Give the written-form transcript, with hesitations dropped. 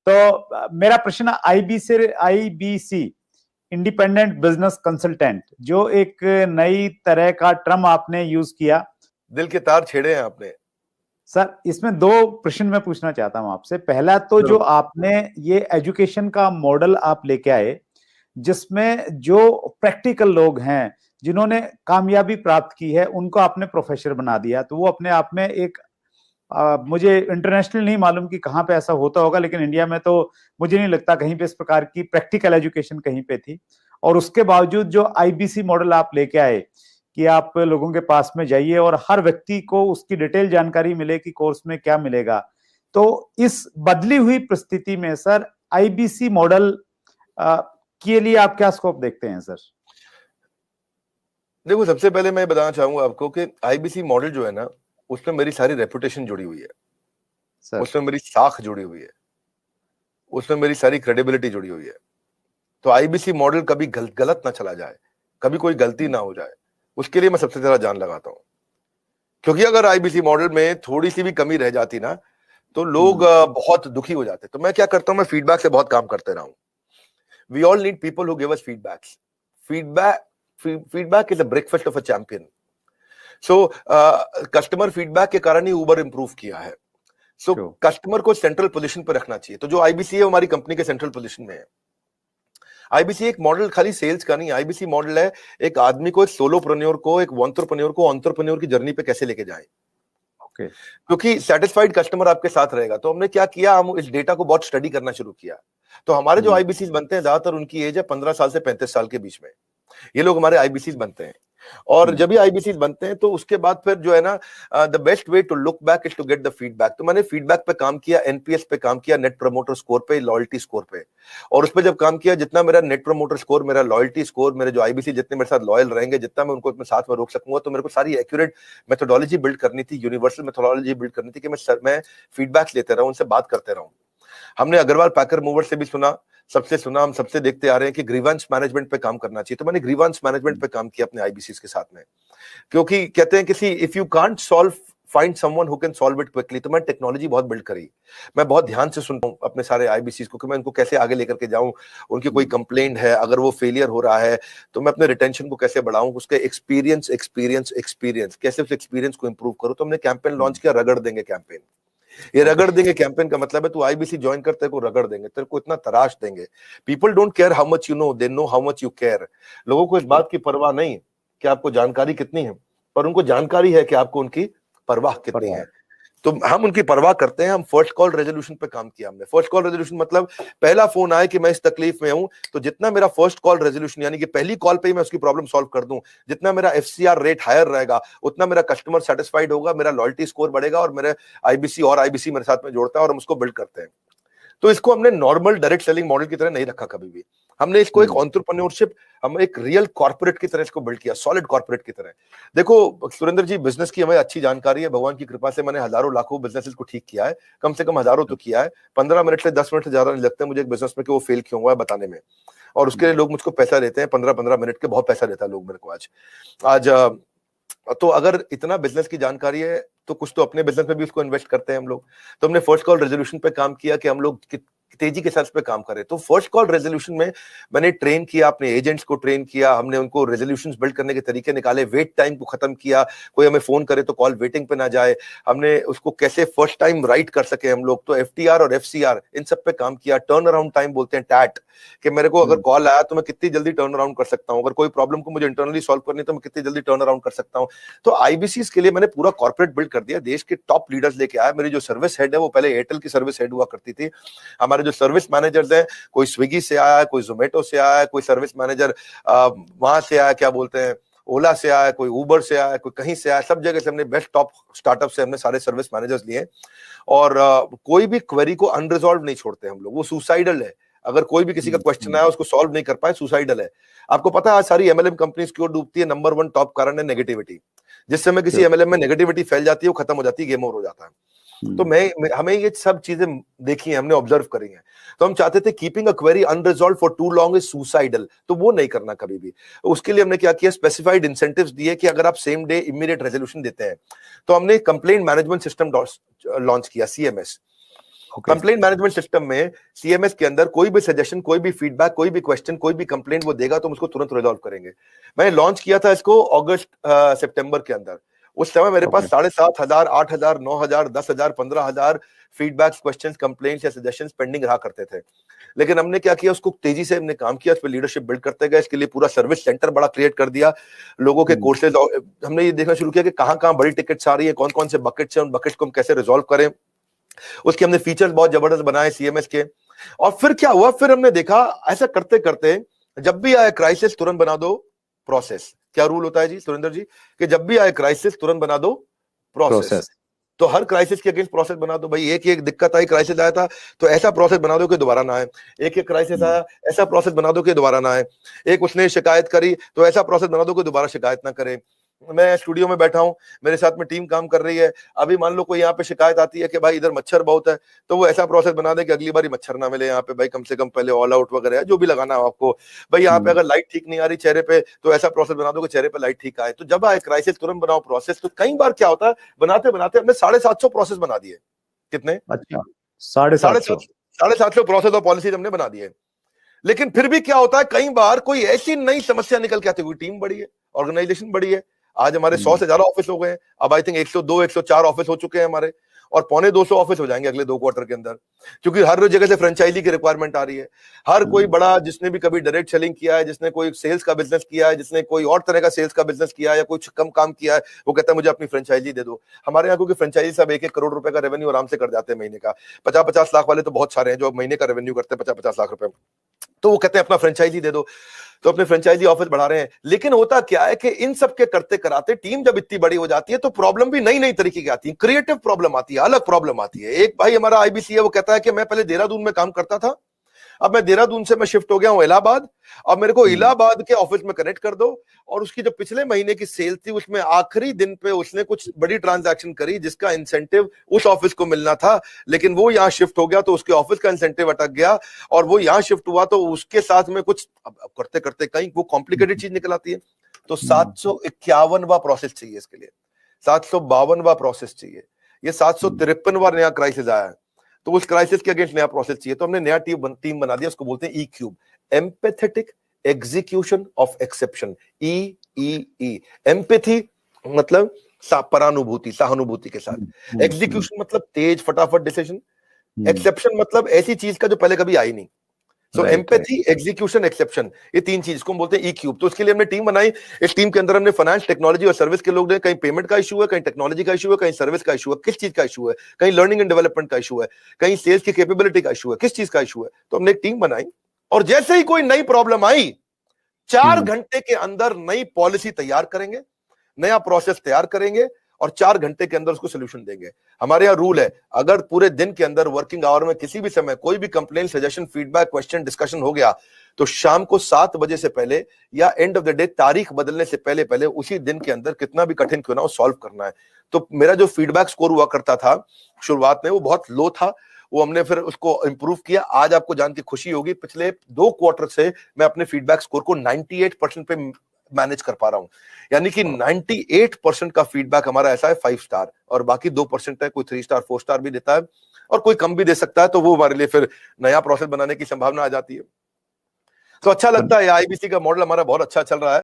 तो मेरा प्रश्न आईबीसी इंडिपेंडेंट बिजनेस कंसल्टेंट, जो एक नई तरह का टर्म आपने यूज किया, दिल के तार छेड़े हैं आपने सर। इसमें दो प्रश्न मैं पूछना चाहता हूं आपसे। पहला तो जो आपने ये एजुकेशन का मॉडल आप लेके आए, जिसमें जो प्रैक्टिकल लोग हैं जिन्होंने कामयाबी प्राप्त की है उनको आपने प्रोफेसर बना दिया, तो वो अपने आप में एक मुझे इंटरनेशनल नहीं मालूम कि कहाँ पे ऐसा होता होगा, लेकिन इंडिया में तो मुझे नहीं लगता कहीं पे इस प्रकार की प्रैक्टिकल एजुकेशन कहीं पे थी। और उसके बावजूद जो आईबीसी मॉडल आप लेके आए कि आप लोगों के पास में जाइए और हर व्यक्ति को उसकी डिटेल जानकारी मिले कि कोर्स में क्या मिलेगा, तो इस बदली हुई परिस्थिति में सर आईबीसी मॉडल के लिए आप क्या स्कोप देखते हैं सर? देखो, सबसे पहले मैं बताना चाहूंगा आपको कि आईबीसी मॉडल जो है ना, उसमें मेरी सारी रेपुटेशन जुड़ी हुई है, उसमें मेरी साख जुड़ी हुई है, उसमें मेरी सारी क्रेडिबिलिटी जुड़ी हुई है। तो आईबीसी मॉडल कभी गलत ना चला जाए, कभी कोई गलती ना हो जाए, उसके लिए मैं सबसे ज्यादा जान लगाता हूं। क्योंकि अगर आईबीसी मॉडल में थोड़ी सी भी कमी रह जाती ना, तो लोग बहुत दुखी हो जाते। तो मैं क्या करता हूं, मैं फीडबैक से बहुत काम करते रहा हूं। We all need people who give us feedbacks. Feedback is a breakfast of a champion. So customer feedback के कारण ही उबर इंप्रूव किया है। सो कस्टमर को सेंट्रल पोजीशन पर रखना चाहिए। तो जो आईबीसी है हमारी कंपनी के सेंट्रल पोजीशन में है। आईबीसी एक मॉडल खाली सेल्स का नहीं, आईबीसी मॉडल है एक आदमी को, एक सोलोप्रेन्योर को, एक एंटरप्रेन्योर को एंटरप्रेन्योर की जर्नी पे कैसे लेके जाएं। क्योंकि सेटिस्फाइड कस्टमर आपके साथ रहेगा। तो हमने क्या किया, हम इस डेटा को बहुत स्टडी करना शुरू किया। तो हमारे जो आईबीसी बनते हैं, ज्यादातर उनकी एज है 15 साल से 35 साल के बीच में, ये लोग हमारे आईबीसी बनते हैं। और जब भी आईबीसी बनते हैं तो उसके बाद फिर जो है ना, the best way to look back is to get the feedback. तो मैंने फीडबैक पे काम किया, एनपीएस पे काम किया, नेट प्रमोटर स्कोर पे, लॉयल्टी स्कोर पे। और उस पर जब काम किया, जितना मेरा नेट प्रमोटर स्कोर, मेरा लॉयल्टी स्कोर, मेरे जो आईबीसी जितने मेरे साथ लॉयल रहेंगे, जितना मैं उनको अपने साथ में रोक सकूंगा, तो मेरे को सारी एक्यूरेट मेथोडोलॉजी बिल्ड करनी थी, यूनिवर्सल मेथोडोलॉजी बिल्ड करनी थी कि मैं फीडबैक लेते रहूं, उनसे बात करते रहूं। हमने अग्रवाल पैकर मूवर से भी सुना, सबसे सुना, हम सबसे देखते आ रहे हैं कि ग्रीवेंस मैनेजमेंट पे काम करना चाहिए। तो मैंने ग्रीवेंस मैनेजमेंट पे काम किया अपने आईबीसी के साथ में। क्योंकि कहते हैं किसी if you can't solve, find someone who can solve it quickly. तो मैं टेक्नोलॉजी बहुत बिल्ड करी। मैं बहुत ध्यान से सुनता हूं अपने सारे आईबीसी को कि मैं उनको कैसे आगे लेकर के जाऊं। उनकी कोई कंप्लेंट है, अगर वो फेलियर हो रहा है, तो मैं अपने रिटेंशन को कैसे बढ़ाऊं, उसके एक्सपीरियंस कैसे उस एक्सपीरियंस को इंप्रूव करूं। तो हमने कैंपेन लॉन्च किया, रगड़ देंगे कैंपेन। ये रगड़ देंगे कैंपेन का मतलब है तू आईबीसी ज्वाइन कर, तेरे को रगड़ देंगे, तेरे को इतना तराश देंगे। People don't care how much you know, they know how much you care. लोगों को इस बात की परवाह नहीं कि आपको जानकारी कितनी है, पर उनको जानकारी है कि आपको उनकी परवाह कितनी है। तो हम उनकी परवाह करते हैं। हम फर्स्ट कॉल रेजोल्यूशन पे काम किया हमने। फर्स्ट कॉल रेजोल्यूशन मतलब पहला फोन आए कि मैं इस तकलीफ में हूं, तो जितना मेरा फर्स्ट कॉल रेजोल्यूशन यानी कि पहली कॉल पे ही मैं उसकी प्रॉब्लम सॉल्व कर दूं, जितना मेरा एफसीआर रेट हायर रहेगा, उतना मेरा कस्टमर सेटिस्फाइड होगा, मेरा लॉयल्टी स्कोर बढ़ेगा और मेरे आईबीसी मेरे साथ में जोड़ता है और हम उसको बिल्ड करते हैं। तो इसको हमने नॉर्मल डायरेक्ट सेलिंग मॉडल की तरह नहीं रखा कभी भी। हमने इसको एक एंटरप्रेन्योरशिप, हम एक रियल कॉर्पोरेट की तरह इसको बिल्ड किया, सॉलिड कॉर्पोरेट की तरह। देखो सुरेंद्र जी, बिजनेस की हमें अच्छी जानकारी है, भगवान की कृपा से मैंने हजारों लाखों बिजनेसेस को ठीक किया है, कम से कम हजारों तो किया है। 15 मिनट से 10 मिनट से ज्यादा नहीं लगता मुझे एक बिजनेस में कि वो फेल क्यों हुआ है बताने में। और उसके लिए लोग मुझको पैसा देते हैं, 15-15 मिनट के बहुत पैसा देता है लोग मेरे को आज। तो अगर इतना बिजनेस की जानकारी है तो कुछ तो अपने बिजनेस में भी उसको इन्वेस्ट करते हैं हम लोग। तो हमने फर्स्ट कॉल रेजोल्यूशन पे काम किया कि हम लोग तेजी के साथ पे काम करें। तो फर्स्ट कॉल रेजोल्यूशन में मैंने ट्रेन किया, अपने एजेंट्स को ट्रेन किया, हमने उनको रेजोल्यूशंस बिल्ड करने के तरीके निकाले, वेट टाइम को खत्म किया, कोई हमें फोन करे तो कॉल वेटिंग पे ना जाए, हमने उसको कैसे फर्स्ट टाइम राइट कर सके हम लोग। तो एफटीआर और एफसीआर इन सब पे काम किया। टर्न अराउंड टाइम बोलते हैं टैट, कि मेरे को अगर कॉल आया तो मैं कितनी जल्दी टर्न अराउंड कर सकता हूं, अगर कोई प्रॉब्लम को मुझे इंटरनली सॉल्व करनी तो मैं कितनी जल्दी टर्न अराउंड कर सकता हूं। तो आईबीसी के लिए मैंने पूरा कॉर्पोरेट बिल्ड कर दिया, देश के टॉप लीडर्स लेके आया। मेरी जो सर्विस हेड है वो पहले एयरटेल की सर्विस हेड हुआ करती थी। हमारे जो सर्विस मैनेजर्स हैं, कोई स्विगी से आया है, कोई जोमेटो से आया है, कोई सर्विस मैनेजर वहां से आया, क्या बोलते हैं, ओला से आया, कोई उबर से आया, कोई कहीं से आया, सब जगह से हमने बेस्ट टॉप स्टार्टअप से हमने सारे सर्विस मैनेजर्स लिए। और कोई भी क्वेरी को अनरिजॉल्व नहीं छोड़ते हम लोग, वो सुसाइडल है। अगर कोई भी किसी का क्वेश्चन आया उसको सॉल्व नहीं कर पाए, सुसाइडल है। आपको पता है आज सारी एमएलएम कंपनीज क्यों डूबती है? नंबर 1 टॉप कारण है नेगेटिविटी। जिस समय किसी एमएलएम में नेगेटिविटी फैल जाती है वो खत्म हो जाती है, गेम ओवर हो जाता है। तो हमें ये सब चीजें देखी है, हमने ऑब्जर्व करी हैं। तो हम चाहते थे keeping a query unresolved for too long is suicidal, तो वो नहीं करना कभी भी। उसके लिए हमने क्या किया, स्पेसिफाइड इंसेंटिव्स दिए कि अगर आप सेम डे इमीडिएट रेजोल्यूशन देते हैं तो हमने कंप्लेंट मैनेजमेंट सिस्टम लॉन्च किया, सीएमएस। कंप्लेंट मैनेजमेंट सिस्टम में सीएमएस के अंदर कोई भी सजेशन, कोई भी फीडबैक, कोई भी क्वेश्चन, कोई भी कंप्लेंट वो देगा तो हम उसको तुरंत रिजॉल्व करेंगे। मैंने लॉन्च किया था इसको अगस्त सितंबर के अंदर। उस समय मेरे पास 7,500, 8,000, 9,000, 10,000, 15,000 फीडबैक्स, क्वेश्चंस, कंप्लेंट्स या सजेशंस पेंडिंग रहा करते थे। लेकिन हमने क्या किया, उसको तेजी से हमने काम किया, उस पर लीडरशिप बिल्ड करते गए। इसके लिए पूरा सर्विस सेंटर बड़ा क्रिएट कर दिया, लोगों के कोर्सेज, हमने ये देखना शुरू किया कि कहां कहां बड़ी टिकट्स आ रही है, कौन कौन से बकेट्स हैं, उन बकेट्स को हम कैसे रिजॉल्व करें। उसके हमने फीचर्स बहुत जबरदस्त बनाए सीएमएस के। और फिर क्या हुआ, फिर हमने देखा ऐसा करते करते जब भी आए क्राइसिस तुरंत बना दो प्रोसेस। क्या रूल होता है जी सुरेंद्र जी, कि जब भी आए क्राइसिस तुरंत बना दो प्रोसेस। तो हर क्राइसिस के अगेंस्ट प्रोसेस बना दो भाई। एक दिक्कत आई, क्राइसिस आया था तो ऐसा प्रोसेस बना दो कि दोबारा ना आए। एक क्राइसिस आया, ऐसा प्रोसेस बना दो कि दोबारा ना आए। एक उसने शिकायत करी तो ऐसा प्रोसेस बना दो कि दोबारा शिकायत ना करे। मैं स्टूडियो में बैठा हूं, मेरे साथ में टीम काम कर रही है, अभी मान लो कोई यहाँ पे शिकायत आती है कि भाई इधर मच्छर बहुत है, तो वो ऐसा प्रोसेस बना दे कि अगली बार मच्छर ना मिले यहाँ पे भाई, कम से कम पहले ऑल आउट वगैरह जो भी लगाना है आपको भाई। यहाँ पे अगर लाइट ठीक नहीं आ रही चेहरे पे तो ऐसा प्रोसेस बना दो कि चेहरे पे लाइट ठीक आए। तो जब आए क्राइसिस तुरंत बनाओ प्रोसेस। तो कई बार क्या होता है, बनाते बनाते हमने 750 प्रोसेस बना दिए। कितने? अच्छा, 750 प्रोसेस और पॉलिसीज हमने बना दिए। लेकिन फिर भी क्या होता है, कई बार कोई ऐसी नई समस्या निकल के आती है, टीम बड़ी है, ऑर्गेनाइजेशन बड़ी है। आज हमारे 100 से ज्यादा ऑफिस हो गए हैं, अब आई थिंक 102, 104 ऑफिस हो चुके हैं हमारे, और 125 ऑफिस हो जाएंगे अगले 2 क्वार्टर के अंदर, क्योंकि हर जगह से फ्रेंचाइजी की रिक्वायरमेंट आ रही है। हर कोई बड़ा, जिसने भी कभी डायरेक्ट सेलिंग किया है, जिसने कोई सेल्स का बिजनेस किया है, जिसने कोई और तरह का सेल्स का बिजनेस किया है या कुछ कम काम किया है, वो कहता है मुझे अपनी फ्रेंचाइजी दे दो। हमारे यहाँ क्योंकि फ्रेंचाइजी सब 1-1 करोड़ रुपए का रेवेन्यू आराम से कर जाते हैं महीने का। 50-50 लाख वाले तो बहुत सारे हैं जो महीने का रेवेन्यू करते हैं 50-50 लाख रुपए, तो वो कहते हैं अपना फ्रेंचाइजी दे दो। तो अपने फ्रेंचाइजी ऑफिस बढ़ा रहे हैं। लेकिन होता क्या है कि इन सब के करते कराते टीम जब इतनी बड़ी हो जाती है तो प्रॉब्लम भी नई नई तरीके की आती है, क्रिएटिव प्रॉब्लम आती है, अलग प्रॉब्लम आती है। एक भाई हमारा आईबीसी है, वो कहता है कि मैं पहले देहरादून में काम करता था, अब मैं देहरादून से मैं शिफ्ट हो गया हूं इलाहाबाद, अब मेरे को इलाहाबाद के ऑफिस में कनेक्ट कर दो। और उसकी जो पिछले महीने की सेल थी उसमें आखिरी दिन पे उसने कुछ बड़ी ट्रांजैक्शन करी जिसका इंसेंटिव उस ऑफिस को मिलना था, लेकिन वो यहां शिफ्ट हो गया तो उसके ऑफिस का इंसेंटिव अटक गया, और वो यहां शिफ्ट हुआ तो उसके साथ में कुछ अब करते करते कहीं वो कॉम्प्लिकेटेड चीज निकल आती है। तो 751वां प्रोसेस चाहिए इसके लिए, 752वां प्रोसेस चाहिए, ये 753वां नया क्राइसिस आया है, तो उस क्राइसिस के अगेंस्ट नया प्रोसेस चाहिए। तो हमने नया टीम बना दिया, उसको बोलते हैं E-क्यूब, empathetic execution of exception. E empathy मतलब परानुभूति, सहानुभूति के साथ। एग्जीक्यूशन मतलब तेज फटाफट डिसीजन। एक्सेप्शन मतलब ऐसी चीज का जो पहले कभी आई नहीं। सो एम्पैथी, एग्जीक्यूशन, एक्सेप्शन, ये 3 चीज को हम बोलते हैं E-क्यूब। तो उसके लिए हमने टीम बनाई। इस टीम के अंदर हमने फाइनेंस, टेक्नोलॉजी और सर्विस के लोग हैं। कहीं पेमेंट का इशू है, कहीं टेक्नोलॉजी का इशू है, कहीं सर्विस का इशू है, किस चीज का इशू है, कहीं लर्निंग एंड डेवलपमेंट का इशू है, कहीं सेल्स की कैपेबिलिटी का इशू है, किस चीज का इशू है। तो हमने एक टीम बनाई, और जैसे ही कोई नई प्रॉब्लम आई 4 घंटे के अंदर नई पॉलिसी तैयार करेंगे, नया प्रोसेस तैयार करेंगे, और 4 घंटे के अंदर उसको सोल्यूशन देंगे। हमारे यहाँ रूल है, अगर पूरे दिन के अंदर वर्किंग आवर में किसी भी समय कोई भी complain, suggestion, feedback, question, discussion हो गया तो शाम को 7 बजे से पहले या एंड ऑफ द डे तारीख बदलने से पहले पहले उसी दिन के अंदर कितना भी कठिन क्यों ना हो सॉल्व करना है। तो मेरा जो फीडबैक स्कोर हुआ करता था शुरुआत में वो बहुत लो था, वो हमने फिर उसको इंप्रूव किया। आज आपको जान के खुशी होगी, पिछले 2 क्वार्टर से मैं अपने फीडबैक स्कोर को 98% पे मैनेज कर पा रहा हूं। यानी कि 98% का फीडबैक हमारा ऐसा है 5 स्टार, और बाकी 2% है, कोई 3 स्टार 4 स्टार भी देता है, और कोई कम भी दे सकता है। तो वो हमारे लिए फिर नया प्रोसेस बनाने की संभावना आ जाती है। तो अच्छा लगता है, आईबीसी का मॉडल हमारा बहुत अच्छा चल रहा है।